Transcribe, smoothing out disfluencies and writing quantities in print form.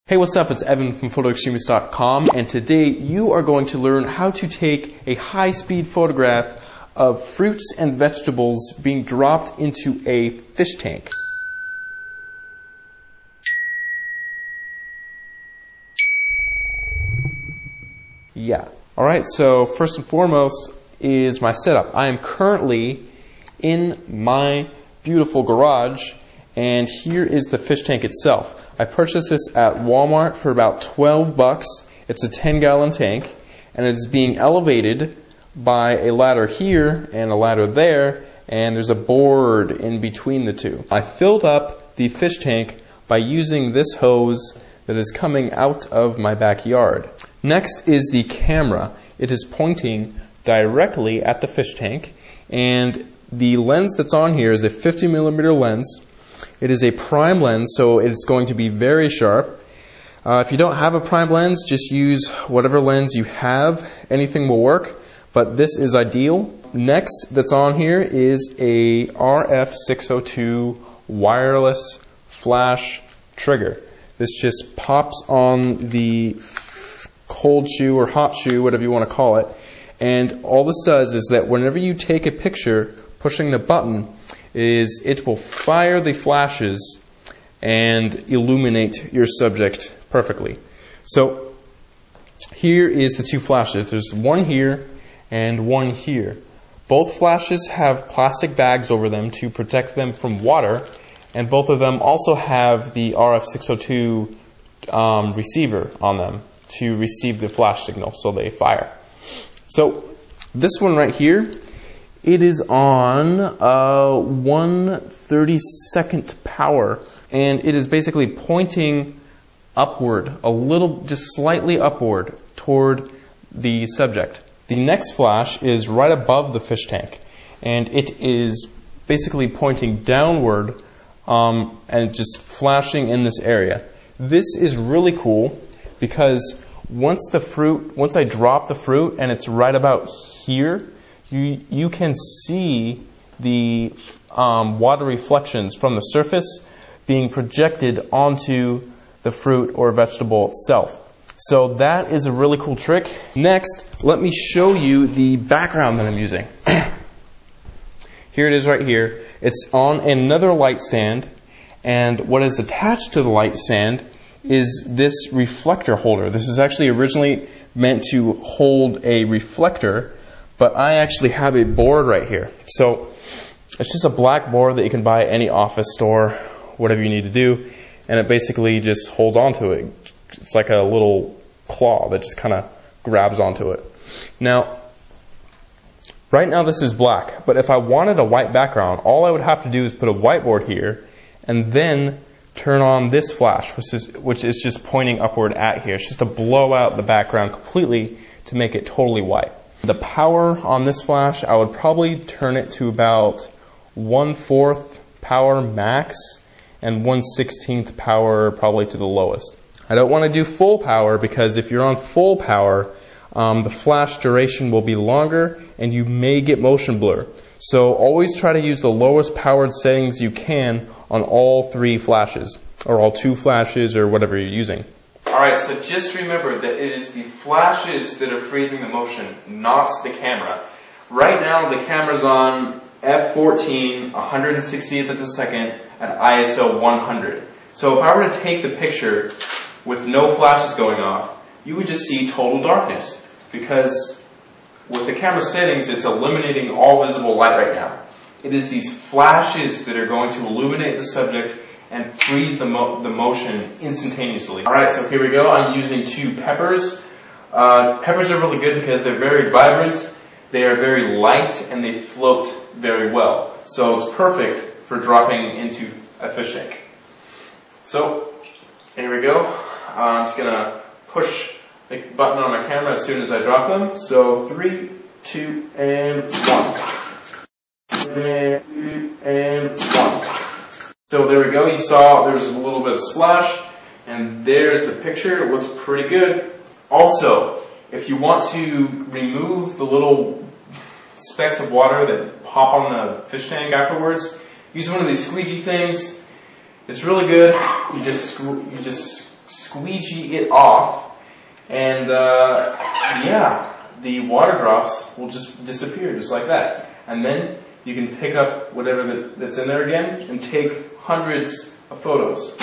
Hey, what's up? It's Evan from PhotoExtremist.com, and today you are going to learn how to take a high-speed photograph of fruits and vegetables being dropped into a fish tank. Yeah. Alright, so first and foremost is my setup. I am currently in my beautiful garage, and here is the fish tank itself. I purchased this at Walmart for about 12 bucks. It's a 10-gallon tank, and it is being elevated by a ladder here and a ladder there, and there's a board in between the two. I filled up the fish tank by using this hose that is coming out of my backyard. Next is the camera. It is pointing directly at the fish tank, and the lens that's on here is a 50mm lens. It is a prime lens, so it's going to be very sharp. If you don't have a prime lens, just use whatever lens you have. Anything will work, but this is ideal. Next that's on here is a RF602 wireless flash trigger. This just pops on the cold shoe or hot shoe, whatever you want to call it. And all this does is that whenever you take a picture, pushing the button, is it will fire the flashes and illuminate your subject perfectly. So here is the two flashes. There's one here and one here. Both flashes have plastic bags over them to protect them from water, and both of them also have the RF602 receiver on them to receive the flash signal so they fire. So this one right here, it is on 1/32nd power, and it is basically pointing upward, a little, just slightly upward toward the subject. The next flash is right above the fish tank, and it is basically pointing downward and just flashing in this area. This is really cool because once I drop the fruit and it's right about here, you can see the water reflections from the surface being projected onto the fruit or vegetable itself. So that is a really cool trick. Next, let me show you the background that I'm using. Here it is right here. It's on another light stand, and what is attached to the light stand is this reflector holder. This is actually originally meant to hold a reflector, but I actually have a board right here. So it's just a black board that you can buy at any office store, whatever you need to do, and it basically just holds onto it. It's like a little claw that just kind of grabs onto it. Now, right now this is black, but if I wanted a white background, all I would have to do is put a whiteboard here and then turn on this flash, which is just pointing upward at here. It's just to blow out the background completely to make it totally white. The power on this flash, I would probably turn it to about 1/4 power max and 1/16 power probably to the lowest. I don't want to do full power because if you're on full power, the flash duration will be longer and you may get motion blur. So always try to use the lowest powered settings you can on all 3 flashes, or all 2 flashes, or whatever you're using. Alright, so just remember that it is the flashes that are freezing the motion, not the camera. Right now the camera's on f14, 160th of a second at ISO 100. So if I were to take the picture with no flashes going off, you would just see total darkness, because with the camera settings it's eliminating all visible light right now. It is these flashes that are going to illuminate the subject and freeze the motion instantaneously. Alright, so here we go. I'm using 2 peppers. Peppers are really good because they're very vibrant, they are very light, and they float very well. So it's perfect for dropping into a fish tank. So, here we go. I'm just going to push the button on my camera as soon as I drop them. So 3, 2, and 1. 3, 2, and 1. So there we go, you saw there's a little bit of splash, and there's the picture. It looks pretty good. Also, if you want to remove the little specks of water that pop on the fish tank afterwards, use one of these squeegee things. It's really good. You just squeegee it off, and yeah, the water drops will just disappear just like that. And then you can pick up whatever that's in there again and take hundreds of photos.